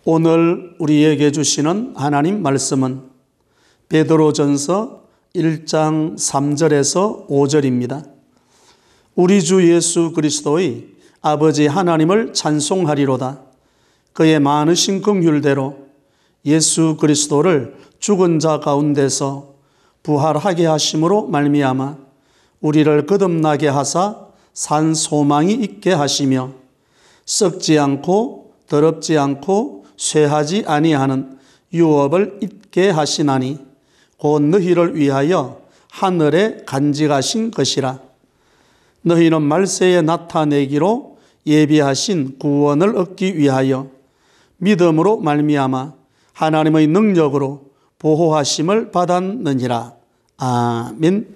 오늘 우리에게 주시는 하나님 말씀은 베드로전서 1장 3절에서 5절입니다. 우리 주 예수 그리스도의 아버지 하나님을 찬송하리로다. 그의 많으신 긍휼대로 예수 그리스도를 죽은 자 가운데서 부활하게 하심으로 말미암아 우리를 거듭나게 하사 산 소망이 있게 하시며 썩지 않고 더럽지 않고 쇠하지 아니하는 유업을 잊게 하시나니 곧 너희를 위하여 하늘에 간직하신 것이라. 너희는 말세에 나타내기로 예비하신 구원을 얻기 위하여 믿음으로 말미암아 하나님의 능력으로 보호하심을 받았느니라. 아멘.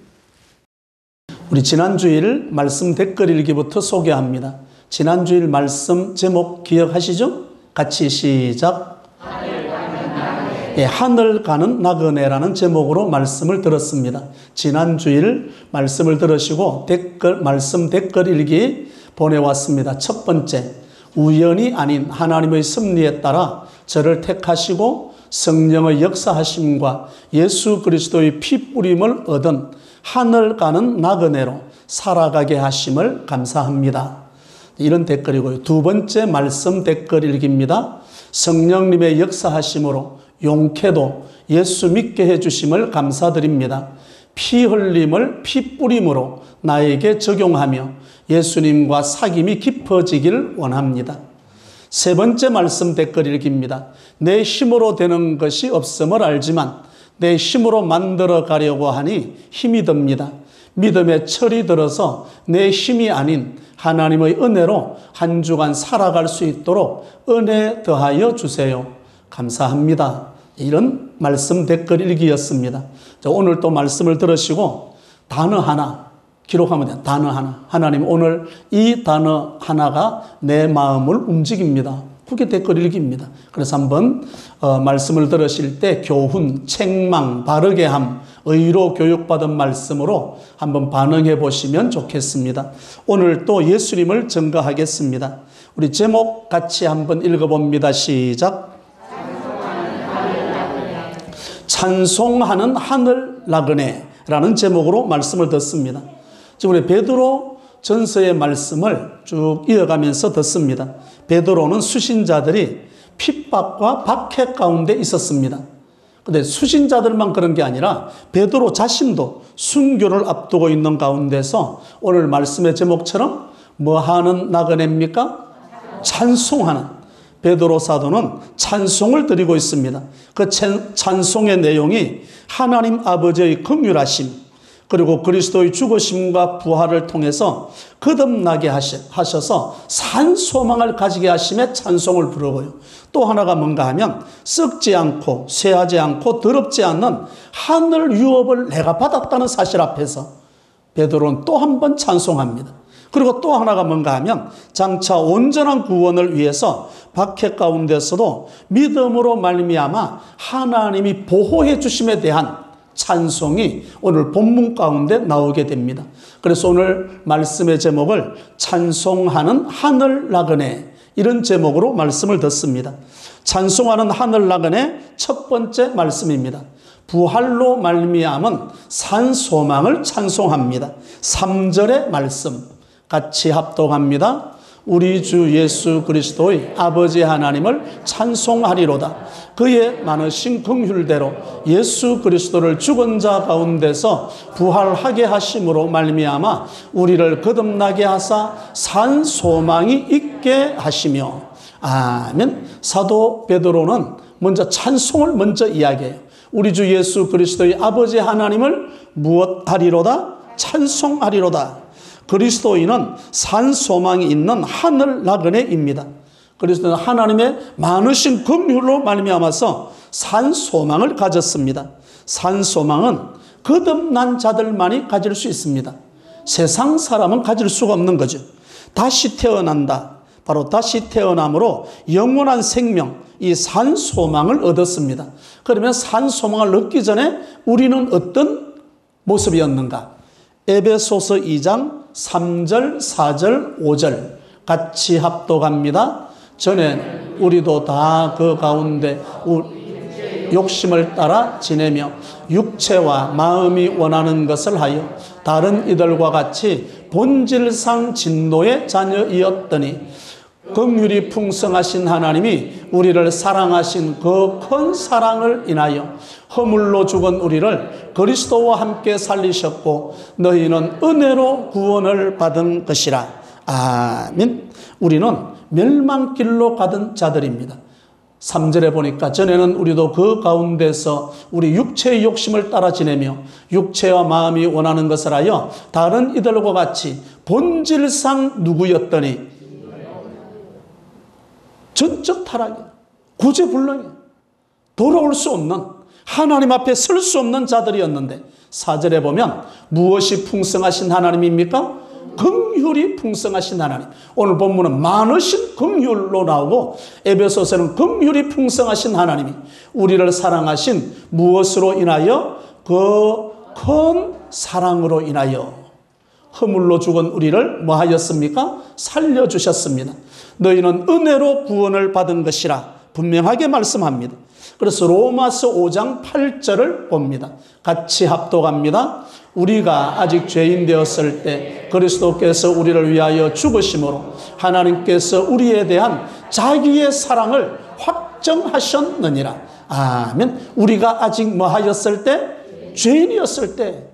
우리 지난주일 말씀 댓글 읽기부터 소개합니다. 지난주일 말씀 제목 기억하시죠? 같이 시작. 하늘 가는 나그네라는 제목으로 말씀을 들었습니다. 지난주일 말씀을 들으시고 말씀 댓글 일기 보내왔습니다. 첫 번째, 우연이 아닌 하나님의 섭리에 따라 저를 택하시고 성령의 역사하심과 예수 그리스도의 피 뿌림을 얻은 하늘 가는 나그네로 살아가게 하심을 감사합니다. 이런 댓글이고요. 두 번째 말씀 댓글 일기입니다. 성령님의 역사하심으로 용케도 예수 믿게 해주심을 감사드립니다. 피 흘림을 피 뿌림으로 나에게 적용하며 예수님과 사귐이 깊어지길 원합니다. 세 번째 말씀 댓글 읽기입니다. 내 힘으로 되는 것이 없음을 알지만 내 힘으로 만들어 가려고 하니 힘이 듭니다. 믿음의 철이 들어서 내 힘이 아닌 하나님의 은혜로 한 주간 살아갈 수 있도록 은혜 더하여 주세요. 감사합니다. 이런 말씀 댓글 일기였습니다. 오늘 또 말씀을 들으시고 단어 하나 기록하면 돼요. 단어 하나. 하나님 오늘 이 단어 하나가 내 마음을 움직입니다. 그게 댓글 일기입니다. 그래서 한번 말씀을 들으실 때 교훈, 책망, 바르게 함, 의로 교육받은 말씀으로 한번 반응해 보시면 좋겠습니다. 오늘 또 예수님을 증거하겠습니다. 우리 제목 같이 한번 읽어봅니다. 시작. 찬송하는 하늘 나그네라는 제목으로 말씀을 듣습니다. 지금 우리 베드로 전서의 말씀을 쭉 이어가면서 듣습니다. 베드로는 수신자들이 핍박과 박해 가운데 있었습니다. 그런데 수신자들만 그런 게 아니라 베드로 자신도 순교를 앞두고 있는 가운데서 오늘 말씀의 제목처럼 뭐 하는 나그네입니까? 찬송하는. 베드로 사도는 찬송을 드리고 있습니다. 그 찬송의 내용이 하나님 아버지의 긍휼하심 그리고 그리스도의 죽으심과 부활을 통해서 거듭나게 하셔서 산 소망을 가지게 하심에 찬송을 부르고요. 또 하나가 뭔가 하면 썩지 않고 쇠하지 않고 더럽지 않는 하늘 유업을 내가 받았다는 사실 앞에서 베드로는 또 한 번 찬송합니다. 그리고 또 하나가 뭔가 하면 장차 온전한 구원을 위해서 박해 가운데서도 믿음으로 말미암아 하나님이 보호해 주심에 대한 찬송이 오늘 본문 가운데 나오게 됩니다. 그래서 오늘 말씀의 제목을 찬송하는 하늘 나그네 이런 제목으로 말씀을 듣습니다. 찬송하는 하늘 나그네 첫 번째 말씀입니다. 부활로 말미암은 산 소망을 찬송합니다. 3절의 말씀 같이 합독합니다. 우리 주 예수 그리스도의 아버지 하나님을 찬송하리로다. 그의 많으신 긍휼대로 예수 그리스도를 죽은 자 가운데서 부활하게 하심으로 말미암아 우리를 거듭나게 하사 산 소망이 있게 하시며. 아멘. 사도 베드로는 먼저 찬송을 먼저 이야기해요. 우리 주 예수 그리스도의 아버지 하나님을 무엇하리로다? 찬송하리로다. 그리스도인은 산 소망이 있는 하늘 나그네입니다. 그리스도는 하나님의 많으신 긍휼로 말미암아서 산 소망을 가졌습니다. 산 소망은 거듭난 자들만이 가질 수 있습니다. 세상 사람은 가질 수가 없는 거죠. 다시 태어난다. 바로 다시 태어남으로 영원한 생명, 이 산 소망을 얻었습니다. 그러면 산 소망을 얻기 전에 우리는 어떤 모습이었는가? 에베소서 2장 3절, 4절, 5절 같이 합독합니다. 전에 우리도 다 그 가운데 욕심을 따라 지내며 육체와 마음이 원하는 것을 하여 다른 이들과 같이 본질상 진노의 자녀이었더니 긍휼이 풍성하신 하나님이 우리를 사랑하신 그 큰 사랑을 인하여 허물로 죽은 우리를 그리스도와 함께 살리셨고 너희는 은혜로 구원을 받은 것이라. 아멘. 우리는 멸망길로 가던 자들입니다. 3절에 보니까 전에는 우리도 그 가운데서 우리 육체의 욕심을 따라 지내며 육체와 마음이 원하는 것을 하여 다른 이들과 같이 본질상 누구였더니 전적 타락이야. 구제불능이야. 돌아올 수 없는, 하나님 앞에 설 수 없는 자들이었는데 4절에 보면 무엇이 풍성하신 하나님입니까? 긍휼이 풍성하신 하나님. 오늘 본문은 많으신 긍휼로 나오고 에베소서는 긍휼이 풍성하신 하나님이 우리를 사랑하신 무엇으로 인하여? 그 큰 사랑으로 인하여 허물로 죽은 우리를 뭐 하였습니까? 살려주셨습니다. 너희는 은혜로 구원을 받은 것이라 분명하게 말씀합니다. 그래서 로마서 5장 8절을 봅니다. 같이 합독합니다. 우리가 아직 죄인 되었을 때 그리스도께서 우리를 위하여 죽으심으로 하나님께서 우리에 대한 자기의 사랑을 확정하셨느니라. 아멘. 우리가 아직 뭐 하였을 때? 죄인이었을 때.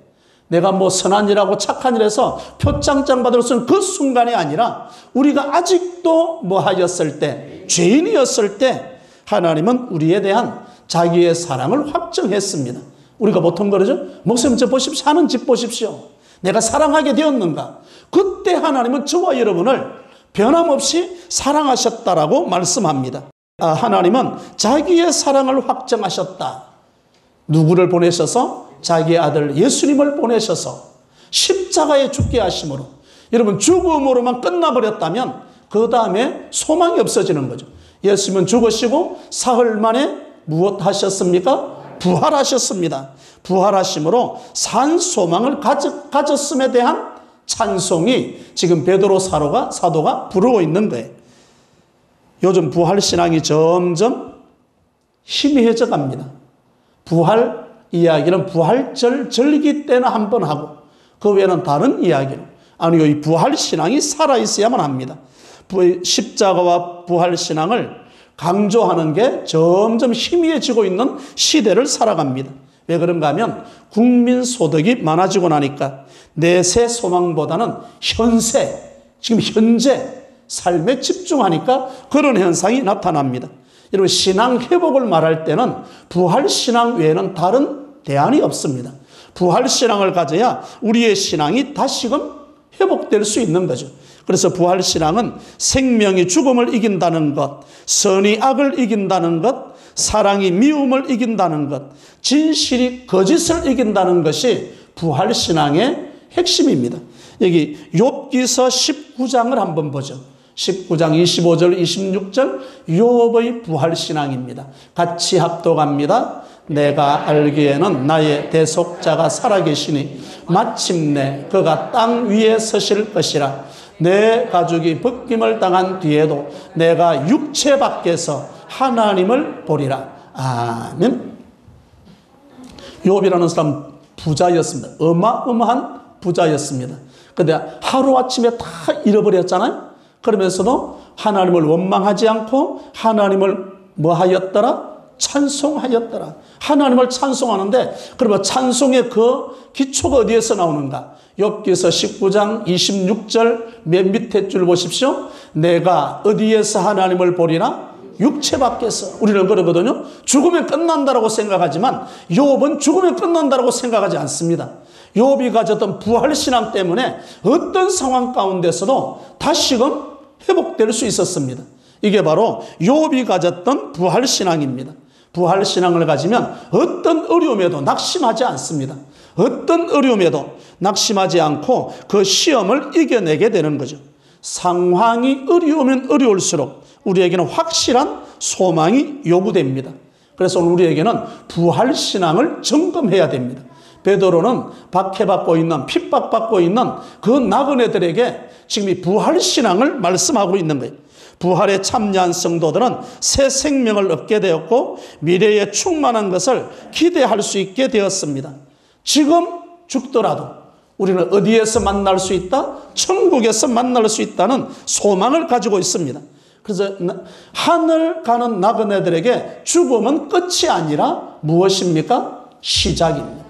내가 뭐 선한 일하고 착한 일해서 표창장 받을 수 있는 그 순간이 아니라 우리가 아직도 뭐 하였을 때? 죄인이었을 때 하나님은 우리에 대한 자기의 사랑을 확정했습니다. 우리가 보통 그러죠. 목사님 저 보십시오. 하는 집 보십시오. 내가 사랑하게 되었는가. 그때 하나님은 저와 여러분을 변함없이 사랑하셨다라고 말씀합니다. 하나님은 자기의 사랑을 확정하셨다. 누구를 보내셔서? 자기 아들 예수님을 보내셔서 십자가에 죽게 하심으로. 여러분 죽음으로만 끝나버렸다면 그 다음에 소망이 없어지는 거죠. 예수님은 죽으시고 사흘 만에 무엇 하셨습니까? 부활하셨습니다. 부활하심으로 산 소망을 가졌음에 대한 찬송이 지금 베드로 사도가 부르고 있는 거예요. 요즘 부활신앙이 점점 희미해져 갑니다. 부활 이야기는 부활절 절기 때는 한 번 하고 그 외에는 다른 이야기로. 아니요, 이 부활신앙이 살아있어야만 합니다. 십자가와 부활신앙을 강조하는 게 점점 희미해지고 있는 시대를 살아갑니다. 왜 그런가 하면 국민소득이 많아지고 나니까 내세 소망보다는 지금 현재 삶에 집중하니까 그런 현상이 나타납니다. 여러분 신앙 회복을 말할 때는 부활신앙 외에는 다른 대안이 없습니다. 부활신앙을 가져야 우리의 신앙이 다시금 회복될 수 있는 거죠. 그래서 부활신앙은 생명이 죽음을 이긴다는 것, 선이 악을 이긴다는 것, 사랑이 미움을 이긴다는 것, 진실이 거짓을 이긴다는 것이 부활신앙의 핵심입니다. 여기 욥기서 19장을 한번 보죠. 19장 25절 26절 욥의 부활신앙입니다. 같이 합독합니다. 내가 알기에는 나의 대속자가 살아계시니 마침내 그가 땅 위에 서실 것이라. 내 가족이 벗김을 당한 뒤에도 내가 육체 밖에서 하나님을 보리라. 아멘. 욥이라는 사람 부자였습니다. 어마어마한 부자였습니다. 그런데 하루아침에 다 잃어버렸잖아요. 그러면서도 하나님을 원망하지 않고 하나님을 뭐 하였더라? 찬송하였더라. 하나님을 찬송하는데 그러면 찬송의 그 기초가 어디에서 나오는가? 욥기서 19장 26절 맨 밑에 줄 보십시오. 내가 어디에서 하나님을 보리나? 육체 밖에서. 우리는 그러거든요. 죽으면 끝난다라고 생각하지만 욥은 죽으면 끝난다라고 생각하지 않습니다. 욥이 가졌던 부활신앙 때문에 어떤 상황 가운데서도 다시금 회복될 수 있었습니다. 이게 바로 욥이 가졌던 부활신앙입니다. 부활신앙을 가지면 어떤 어려움에도 낙심하지 않습니다. 어떤 어려움에도 낙심하지 않고 그 시험을 이겨내게 되는 거죠. 상황이 어려우면 어려울수록 우리에게는 확실한 소망이 요구됩니다. 그래서 우리에게는 부활신앙을 점검해야 됩니다. 베드로는 박해받고 있는, 핍박받고 있는 그 나그네들에게 지금 이 부활신앙을 말씀하고 있는 거예요. 부활에 참여한 성도들은 새 생명을 얻게 되었고 미래에 충만한 것을 기대할 수 있게 되었습니다. 지금 죽더라도 우리는 어디에서 만날 수 있다? 천국에서 만날 수 있다는 소망을 가지고 있습니다. 그래서 하늘 가는 나그네들에게 죽음은 끝이 아니라 무엇입니까? 시작입니다.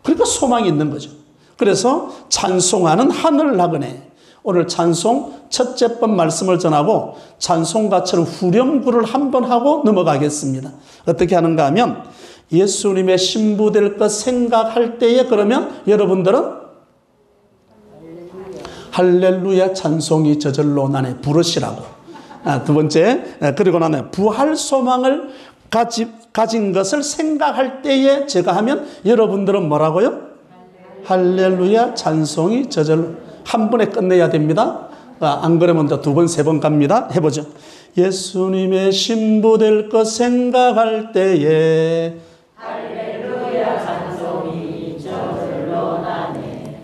그러니까 소망이 있는 거죠. 그래서 찬송하는 하늘 나그네. 오늘 찬송 첫째 번 말씀을 전하고 찬송가처럼 후렴구를 한번 하고 넘어가겠습니다. 어떻게 하는가 하면 예수님의 신부될 것 생각할 때에 그러면 여러분들은 할렐루야 찬송이 저절로 나네 부르시라고. 두 번째, 그리고 나는 부활 소망을 가진 것을 생각할 때에 제가 하면 여러분들은 뭐라고요? 할렐루야 찬송이 저절로. 한 번에 끝내야 됩니다. 안 그러면 두 번, 세 번 갑니다. 해보죠. 예수님의 신부 될 것 생각할 때에 할렐루야 찬송이 저절로 나네.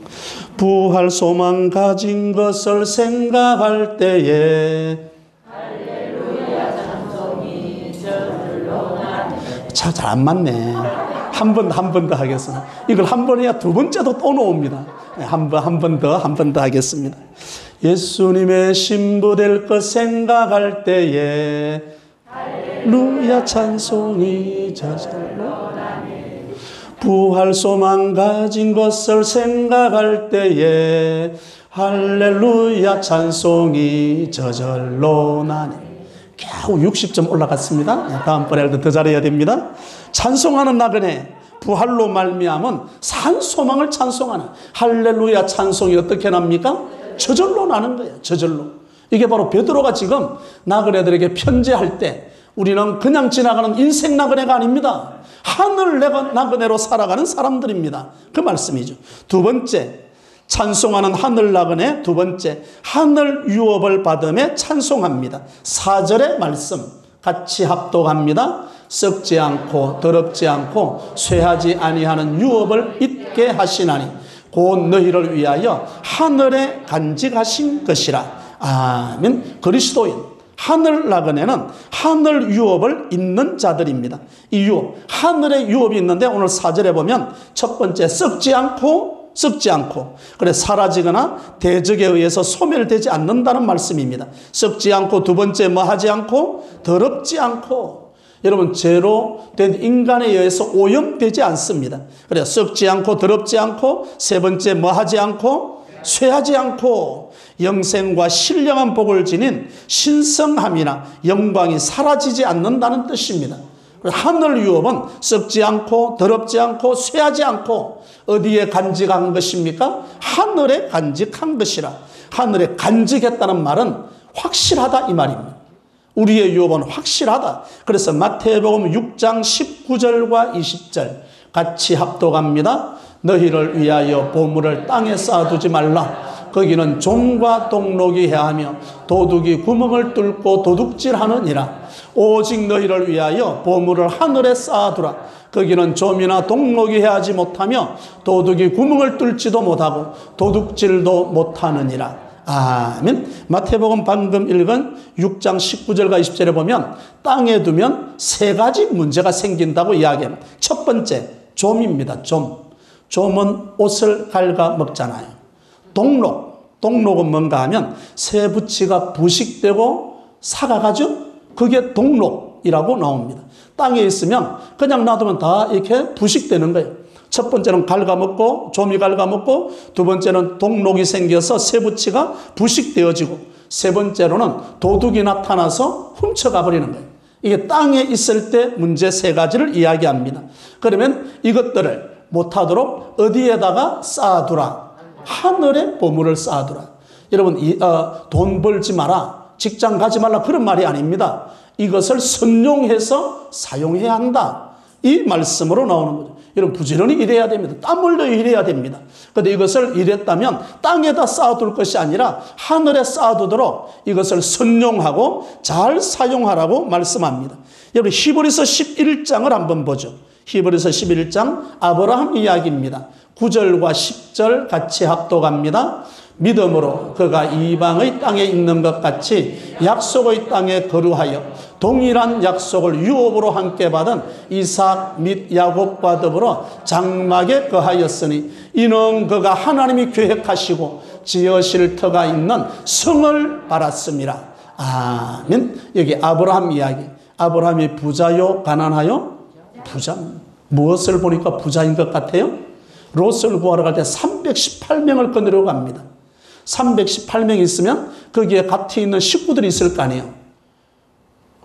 부활 소망 가진 것을 생각할 때에 할렐루야 찬송이 저절로 나네. 잘 안 맞네. 한 번 더 하겠습니다. 이걸 한 번 해야 두 번째도 또 나옵니다. 한 번 더 하겠습니다. 예수님의 신부 될 것 생각할 때에 할렐루야 찬송이 저절로 나네. 부활 소망 가진 것을 생각할 때에 할렐루야 찬송이 저절로 나네. 겨우 60점 올라갔습니다. 다음번에 더 잘해야 됩니다. 찬송하는 나그네 부활로 말미암은 산 소망을 찬송하는 할렐루야 찬송이 어떻게 납니까? 저절로 나는 거예요. 저절로. 이게 바로 베드로가 지금 나그네들에게 편지할 때 우리는 그냥 지나가는 인생 나그네가 아닙니다. 하늘 나그네로 살아가는 사람들입니다. 그 말씀이죠. 두 번째, 찬송하는 하늘 나그네. 두 번째, 하늘 유업을 받음에 찬송합니다. 4절의 말씀 같이 합독합니다. 썩지 않고 더럽지 않고 쇠하지 아니하는 유업을 잊게 하시나니 곧 너희를 위하여 하늘에 간직하신 것이라. 아멘. 그리스도인 하늘 나그네는 하늘 유업을 잊는 자들입니다. 이 유업, 하늘의 유업이 있는데 오늘 4절에 보면 첫 번째 썩지 않고 그래 사라지거나 대적에 의해서 소멸되지 않는다는 말씀입니다. 썩지 않고 두 번째 뭐 하지 않고 더럽지 않고. 여러분 죄로 된 인간에 의해서 오염되지 않습니다. 그래 썩지 않고 더럽지 않고 세 번째 뭐 하지 않고 쇠하지 않고 영생과 신령한 복을 지닌 신성함이나 영광이 사라지지 않는다는 뜻입니다. 하늘 유업은 썩지 않고 더럽지 않고 쇠하지 않고 어디에 간직한 것입니까? 하늘에 간직한 것이라. 하늘에 간직했다는 말은 확실하다 이 말입니다. 우리의 유업은 확실하다. 그래서 마태복음 6장 19절과 20절 같이 합독합니다. 너희를 위하여 보물을 땅에 쌓아두지 말라. 거기는 좀과 동록이 해하며 도둑이 구멍을 뚫고 도둑질하느니라. 오직 너희를 위하여 보물을 하늘에 쌓아두라. 거기는 좀이나 동록이 해하지 못하며 도둑이 구멍을 뚫지도 못하고 도둑질도 못하느니라. 아멘. 마태복음 방금 읽은 6장 19절과 20절에 보면 땅에 두면 세 가지 문제가 생긴다고 이야기합니다. 첫 번째 좀입니다. 좀은 옷을 갉아 먹잖아요. 동록은 뭔가 하면 새 부치가 부식되고 사가가죠. 그게 동록이라고 나옵니다. 땅에 있으면 그냥 놔두면 다 이렇게 부식되는 거예요. 첫 번째는 갉아먹고 좀이 갉아먹고 두 번째는 동록이 생겨서 새 부치가 부식되어지고 세 번째로는 도둑이 나타나서 훔쳐가 버리는 거예요. 이게 땅에 있을 때 문제 세 가지를 이야기합니다. 그러면 이것들을 못하도록 어디에다가 쌓아두라. 하늘에 보물을 쌓아두라. 여러분 돈 벌지 마라, 직장 가지 말라 그런 말이 아닙니다. 이것을 선용해서 사용해야 한다. 이 말씀으로 나오는 거죠. 여러분 부지런히 일해야 됩니다. 땀 흘려 일해야 됩니다. 그런데 이것을 일했다면 땅에다 쌓아둘 것이 아니라 하늘에 쌓아두도록 이것을 선용하고 잘 사용하라고 말씀합니다. 여러분 히브리서 11장을 한번 보죠. 히브리서 11장 아브라함 이야기입니다. 9절과 10절 같이 합독합니다. 믿음으로 그가 이방의 땅에 있는 것 같이 약속의 땅에 거류하여 동일한 약속을 유업으로 함께 받은 이삭 및 야곱과 더불어 장막에 거하였으니 이는 그가 하나님이 계획하시고 지으실 터가 있는 성을 바랐습니다. 아멘. 여기 아브라함 이야기. 아브라함이 부자요 가난하요? 부자. 무엇을 보니까 부자인 것 같아요? 롯을 구하러 갈 때 318명을 거느리고 갑니다. 318명 있으면 거기에 같이 있는 식구들이 있을 거 아니에요.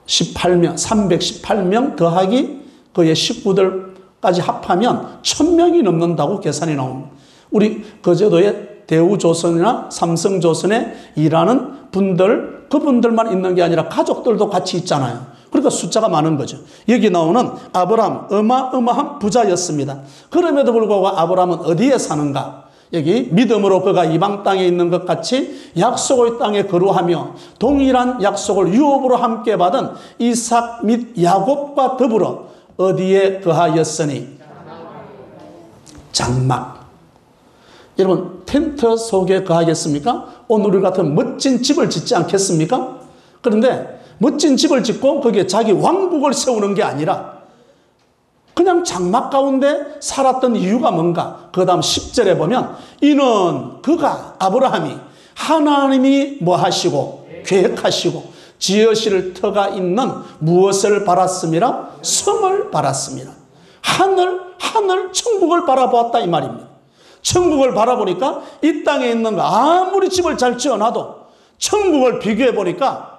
318명 더하기 그의 식구들까지 합하면 1000명이 넘는다고 계산이 나옵니다. 우리 거제도에 대우조선이나 삼성조선에 일하는 분들, 그분들만 있는 게 아니라 가족들도 같이 있잖아요. 그러니까 숫자가 많은 거죠. 여기 나오는 아브라함, 어마어마한 부자였습니다. 그럼에도 불구하고 아브라함은 어디에 사는가? 여기 믿음으로 그가 이방 땅에 있는 것 같이 약속의 땅에 거류하며 동일한 약속을 유업으로 함께 받은 이삭 및 야곱과 더불어 어디에 거하였으니? 장막. 여러분, 텐트 속에 거하겠습니까? 오늘 우리 같은 멋진 집을 짓지 않겠습니까? 그런데 멋진 집을 짓고 거기에 자기 왕국을 세우는 게 아니라 그냥 장막 가운데 살았던 이유가 뭔가? 그 다음 10절에 보면 이는 그가 아브라함이 하나님이 뭐 하시고 계획하시고 지으실 터가 있는 무엇을 바랐습니다? 성을 바랐습니다. 하늘 천국을 바라보았다 이 말입니다. 천국을 바라보니까 이 땅에 있는 거 아무리 집을 잘 지어놔도 천국을 비교해 보니까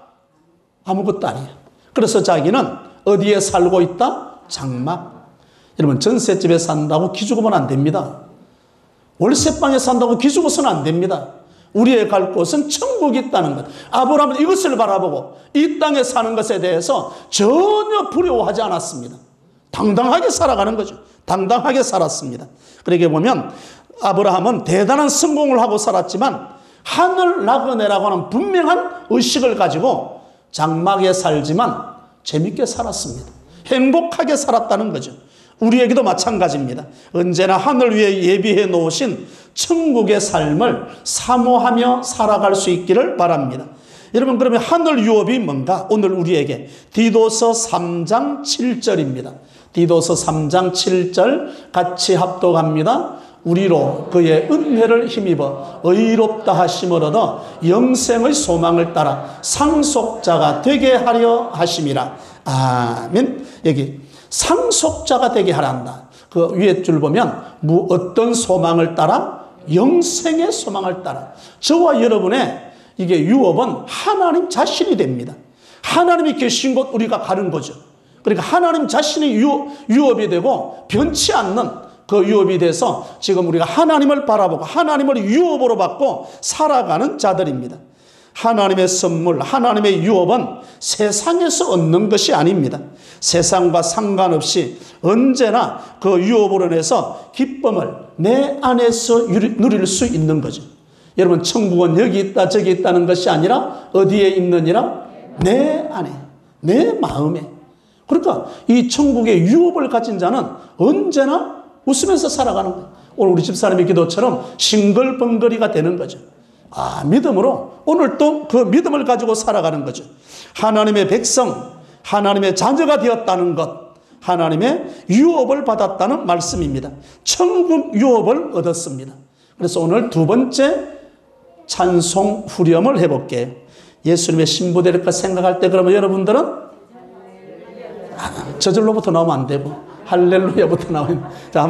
아무것도 아니에요. 그래서 자기는 어디에 살고 있다? 장막. 여러분, 전셋집에 산다고 기죽으면 안 됩니다. 월세방에 산다고 기죽어서는 안 됩니다. 우리의 갈 곳은 천국이 있다는 것. 아브라함은 이것을 바라보고 이 땅에 사는 것에 대해서 전혀 두려워하지 않았습니다. 당당하게 살아가는 거죠. 당당하게 살았습니다. 그렇게 보면 아브라함은 대단한 성공을 하고 살았지만 하늘 나그네라고 하는 분명한 의식을 가지고 장막에 살지만 재밌게 살았습니다. 행복하게 살았다는 거죠. 우리에게도 마찬가지입니다. 언제나 하늘 위에 예비해 놓으신 천국의 삶을 사모하며 살아갈 수 있기를 바랍니다. 여러분, 그러면 하늘 유업이 뭔가? 오늘 우리에게 디도서 3장 7절입니다. 디도서 3장 7절 같이 합독합니다. 우리로 그의 은혜를 힘입어 의롭다 하심을 얻어 영생의 소망을 따라 상속자가 되게 하려 하심이라. 아멘. 여기 상속자가 되게 하려 한다. 그 위에 줄 보면 어떤 소망을 따라? 영생의 소망을 따라. 저와 여러분의 이게 유업은 하나님 자신이 됩니다. 하나님이 계신 곳 우리가 가는 거죠. 그러니까 하나님 자신이 유업이 되고 변치 않는 그 유업이 돼서 지금 우리가 하나님을 바라보고 하나님을 유업으로 받고 살아가는 자들입니다. 하나님의 선물, 하나님의 유업은 세상에서 얻는 것이 아닙니다. 세상과 상관없이 언제나 그 유업으로 인해서 기쁨을 내 안에서 누릴 수 있는 거죠. 여러분, 천국은 여기 있다 저기 있다는 것이 아니라 어디에 있느니라? 내 안에, 내 마음에. 그러니까 이 천국의 유업을 가진 자는 언제나 웃으면서 살아가는 거예요. 오늘 우리 집사람의 기도처럼 싱글벙거리가 되는 거죠. 믿음으로 오늘 또 그 믿음을 가지고 살아가는 거죠. 하나님의 백성, 하나님의 자녀가 되었다는 것, 하나님의 유업을 받았다는 말씀입니다. 천국 유업을 얻었습니다. 그래서 오늘 두 번째 찬송 후렴을 해볼게요. 예수님의 신부될 생각할 때 그러면 여러분들은 저절로부터 나오면 안 되고 할렐루야부터 나와요. 자,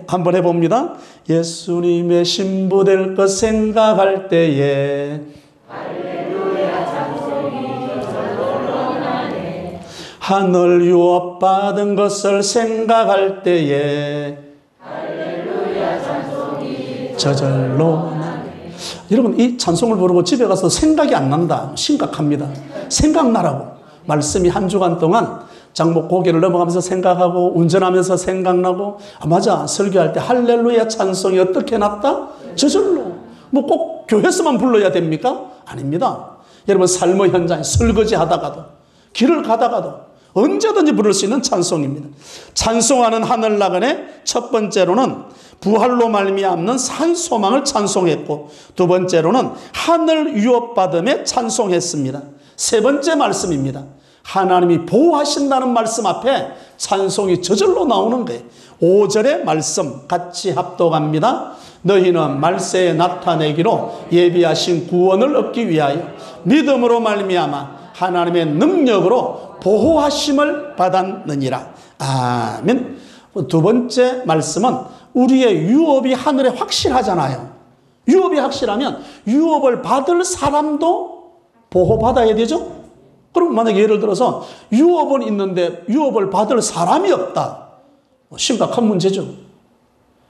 한번 해봅니다. 예수님의 신부 될 것 생각할 때에 할렐루야 찬송이 저절로 나네. 하늘 유업 받은 것을 생각할 때에 할렐루야 찬송이 저절로 나네. 여러분, 이 찬송을 부르고 집에 가서 생각이 안 난다. 심각합니다. 생각나라고. 말씀이 한 주간 동안 장목 고개를 넘어가면서 생각하고 운전하면서 생각나고 맞아 설교할 때 할렐루야 찬송이 어떻게 났다? 저절로. 뭐 꼭 교회에서만 불러야 됩니까? 아닙니다. 여러분 삶의 현장 설거지 하다가도 길을 가다가도 언제든지 부를 수 있는 찬송입니다. 찬송하는 하늘 나그네 첫 번째로는 부활로 말미암는 산 소망을 찬송했고, 두 번째로는 하늘 유업받음에 찬송했습니다. 세 번째 말씀입니다. 하나님이 보호하신다는 말씀 앞에 찬송이 저절로 나오는 거예요. 5절의 말씀 같이 합독합니다. 너희는 말세에 나타내기로 예비하신 구원을 얻기 위하여 믿음으로 말미암아 하나님의 능력으로 보호하심을 받았느니라. 아멘. 두 번째 말씀은 우리의 유업이 하늘에 확실하잖아요. 유업이 확실하면 유업을 받을 사람도 보호받아야 되죠. 그럼 만약에 예를 들어서 유업은 있는데 유업을 받을 사람이 없다. 심각한 문제죠.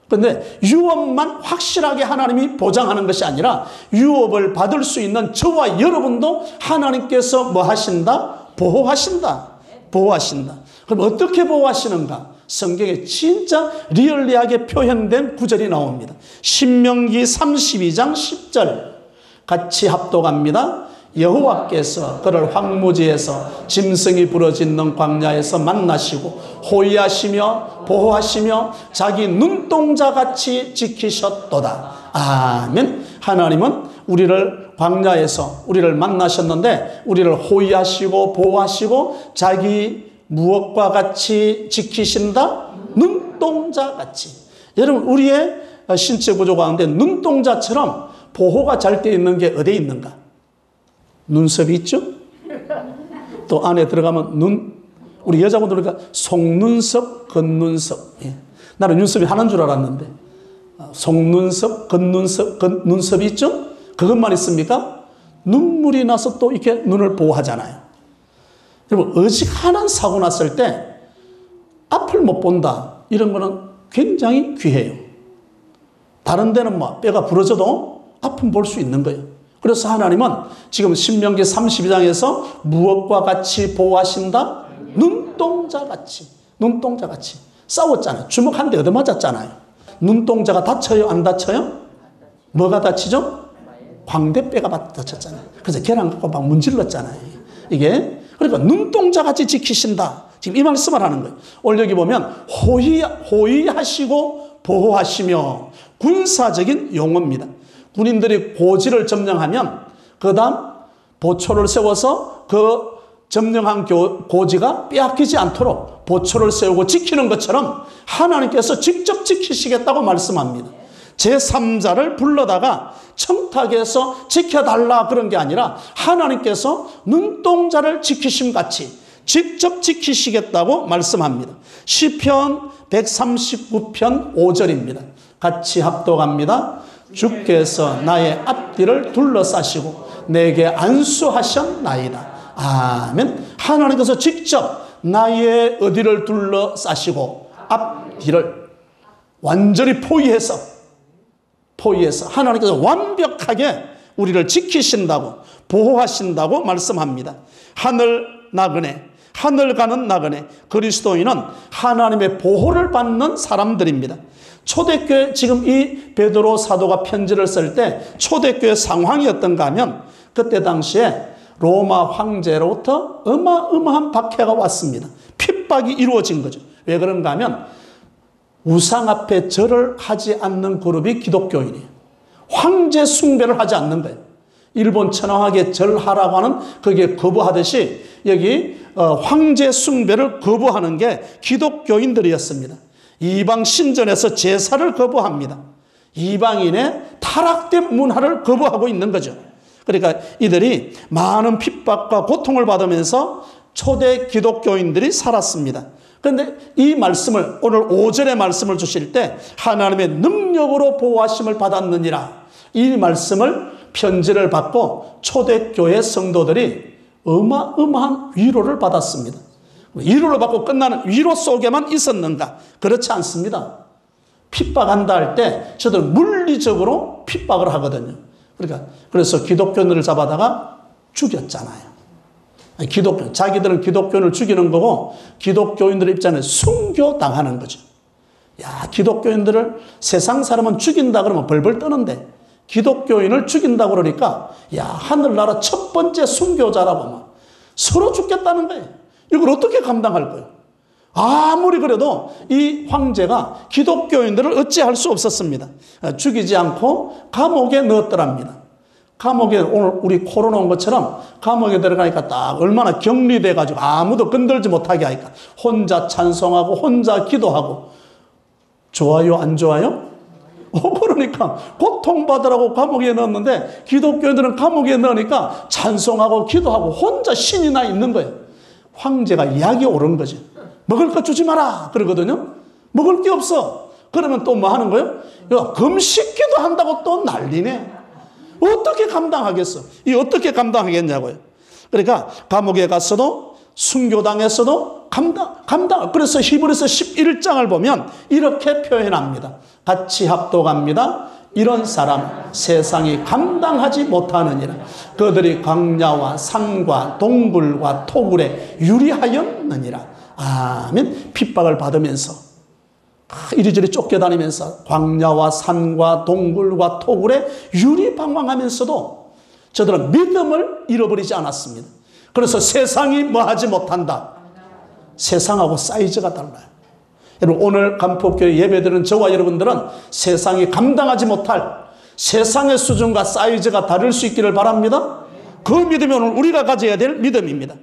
그런데 유업만 확실하게 하나님이 보장하는 것이 아니라 유업을 받을 수 있는 저와 여러분도 하나님께서 뭐 하신다? 보호하신다. 보호하신다. 그럼 어떻게 보호하시는가? 성경에 진짜 리얼리하게 표현된 구절이 나옵니다. 신명기 32장 10절 같이 합독합니다. 여호와께서 그를 황무지에서 짐승이 부러지는 광야에서 만나시고 호위하시며 보호하시며 자기 눈동자같이 지키셨도다. 아멘. 하나님은 우리를 광야에서 우리를 만나셨는데 우리를 호위하시고 보호하시고 자기 무엇과 같이 지키신다? 눈동자같이. 여러분, 우리의 신체 구조 가운데 눈동자처럼 보호가 잘 되어 있는 게 어디에 있는가? 눈썹이 있죠? 또 안에 들어가면 우리 여자분들 그러니까 속눈썹, 겉눈썹. 예. 나는 눈썹이 하나인 줄 알았는데 속눈썹, 겉눈썹, 겉눈썹이 있죠? 그것만 있습니까? 눈물이 나서 또 이렇게 눈을 보호하잖아요. 여러분, 어지간한 사고 났을 때 앞을 못 본다. 이런 거는 굉장히 귀해요. 다른 데는 뭐 뼈가 부러져도 앞은 볼 수 있는 거예요. 그래서 하나님은 지금 신명기 32장에서 무엇과 같이 보호하신다? 눈동자같이. 눈동자같이. 싸웠잖아요. 주먹 한 대 얻어맞았잖아요. 눈동자가 다쳐요? 안 다쳐요? 뭐가 다치죠? 광대뼈가 다쳤잖아요. 그래서 계란 갖고 막 문질렀잖아요. 이게. 그러니까 눈동자같이 지키신다. 지금 이 말씀을 하는 거예요. 오늘 여기 보면 호위하시고 보호하시며 군사적인 용어입니다. 군인들이 고지를 점령하면 그 다음 보초를 세워서 그 점령한 고지가 빼앗기지 않도록 보초를 세우고 지키는 것처럼 하나님께서 직접 지키시겠다고 말씀합니다. 제3자를 불러다가 청탁해서 지켜달라 그런 게 아니라 하나님께서 눈동자를 지키심 같이 직접 지키시겠다고 말씀합니다. 시편 139편 5절입니다. 같이 합독합니다. 주께서 나의 앞뒤를 둘러싸시고 내게 안수하셨나이다. 아멘. 하나님께서 직접 나의 어디를 둘러싸시고 앞뒤를 완전히 포위해서 하나님께서 완벽하게 우리를 지키신다고 보호하신다고 말씀합니다. 하늘 나그네, 하늘 가는 나그네, 그리스도인은 하나님의 보호를 받는 사람들입니다. 초대교회, 지금 이 베드로 사도가 편지를 쓸 때 초대교회 상황이 어떤가 하면 그때 당시에 로마 황제로부터 어마어마한 박해가 왔습니다. 핍박이 이루어진 거죠. 왜 그런가 하면 우상 앞에 절을 하지 않는 그룹이 기독교인이에요. 황제 숭배를 하지 않는 거예요. 일본 천황에게 절하라고 하는 그게 거부하듯이 여기 황제 숭배를 거부하는 게 기독교인들이었습니다. 이방 신전에서 제사를 거부합니다. 이방인의 타락된 문화를 거부하고 있는 거죠. 그러니까 이들이 많은 핍박과 고통을 받으면서 초대 기독교인들이 살았습니다. 그런데 이 말씀을 오늘 5절의 말씀을 주실 때 하나님의 능력으로 보호하심을 받았느니라. 이 말씀을 편지를 받고 초대교회 성도들이 어마어마한 위로를 받았습니다. 위로를 받고 끝나는 위로 속에만 있었는가? 그렇지 않습니다. 핍박한다 할 때 저들 물리적으로 핍박을 하거든요. 그러니까 그래서 기독교인들을 잡아다가 죽였잖아요. 자기들은 기독교인을 죽이는 거고 기독교인들의 입장에 순교당하는 거죠. 야, 기독교인들을 세상 사람은 죽인다 그러면 벌벌 떠는데 기독교인을 죽인다 그러니까 야, 하늘나라 첫 번째 순교자라고 막 서로 죽겠다는 거예요. 이걸 어떻게 감당할 거예요? 아무리 그래도 이 황제가 기독교인들을 어찌할 수 없었습니다. 죽이지 않고 감옥에 넣었더랍니다. 감옥에 오늘 우리 코로나 온 것처럼 감옥에 들어가니까 딱 얼마나 격리돼가지고 아무도 건들지 못하게 하니까 혼자 찬송하고 혼자 기도하고. 좋아요, 안 좋아요? 그러니까 고통받으라고 감옥에 넣었는데 기독교인들은 감옥에 넣으니까 찬송하고 기도하고 혼자 신이 나 있는 거예요. 황제가 약이 오른 거죠. 먹을 거 주지 마라 그러거든요. 먹을 게 없어. 그러면 또 뭐 하는 거예요? 금식기도 한다고 또 난리네. 어떻게 감당하겠어? 이 어떻게 감당하겠냐고요. 그러니까 감옥에 갔어도 순교당했어도 감당. 그래서 히브리서 11장을 보면 이렇게 표현합니다. 같이 합독합니다. 이런 사람 세상이 감당하지 못하느니라. 그들이 광야와 산과 동굴과 토굴에 유리하였느니라. 아멘. 핍박을 받으면서 이리저리 쫓겨다니면서 광야와 산과 동굴과 토굴에 유리방황하면서도 저들은 믿음을 잃어버리지 않았습니다. 그래서 세상이 뭐하지 못한다. 세상하고 사이즈가 달라요. 여러분 오늘 간포교회 예배드리는 저와 여러분들은 세상이 감당하지 못할 세상의 수준과 사이즈가 다를 수 있기를 바랍니다. 그 믿음이 오늘 우리가 가져야 될 믿음입니다.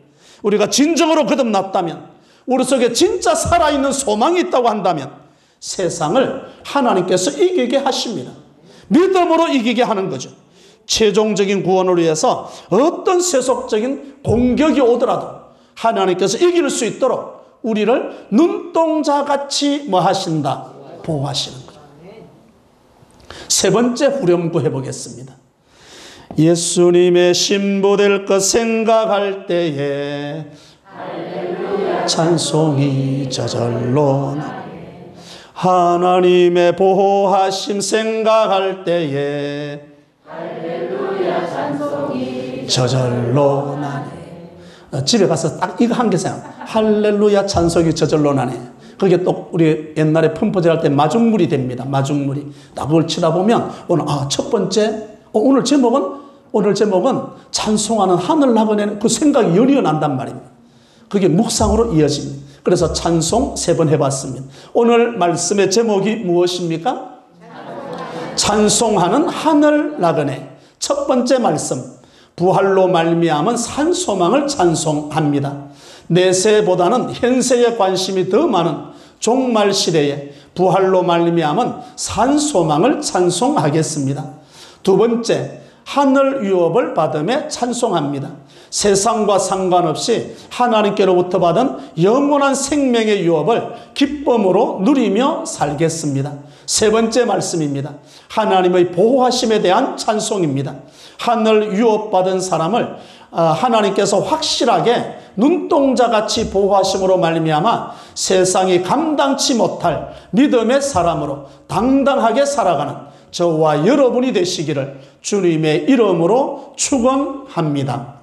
우리가 진정으로 거듭났다면 우리 속에 진짜 살아있는 소망이 있다고 한다면 세상을 하나님께서 이기게 하십니다. 믿음으로 이기게 하는 거죠. 최종적인 구원을 위해서 어떤 세속적인 공격이 오더라도 하나님께서 이길 수 있도록 우리를 눈동자같이 뭐 하신다? 보호하시는 거죠. 세 번째 후렴구 해보겠습니다. 예수님의 신부될 것 생각할 때에 찬송이 저절로 나네. 하나님의 보호하심 생각할 때에 할렐루야 찬송이 저절로 나네. 집에 가서 딱 이거 한 개 생각. 할렐루야 찬송이 저절로 나네. 그게 또 우리 옛날에 펌퍼질 할 때 마중물이 됩니다. 마중물이. 딱 그걸 치다 보면 오늘 첫 번째 오늘 제목은 찬송하는 하늘 나그네는 그 생각이 연이어 난단 말입니다. 그게 묵상으로 이어집니다. 그래서 찬송 3번 해봤습니다. 오늘 말씀의 제목이 무엇입니까? 찬송하는 하늘 나그네. 첫 번째 말씀, 부활로 말미암은 산 소망을 찬송합니다. 내세보다는 현세에 관심이 더 많은 종말 시대에 부활로 말미암은 산 소망을 찬송하겠습니다. 두 번째, 하늘 유업을 받음에 찬송합니다. 세상과 상관없이 하나님께로부터 받은 영원한 생명의 유업을 기쁨으로 누리며 살겠습니다. 세 번째 말씀입니다. 하나님의 보호하심에 대한 찬송입니다. 하늘 유업받은 사람을 하나님께서 확실하게 눈동자같이 보호하심으로 말미암아 세상이 감당치 못할 믿음의 사람으로 당당하게 살아가는 저와 여러분이 되시기를 주님의 이름으로 축원합니다.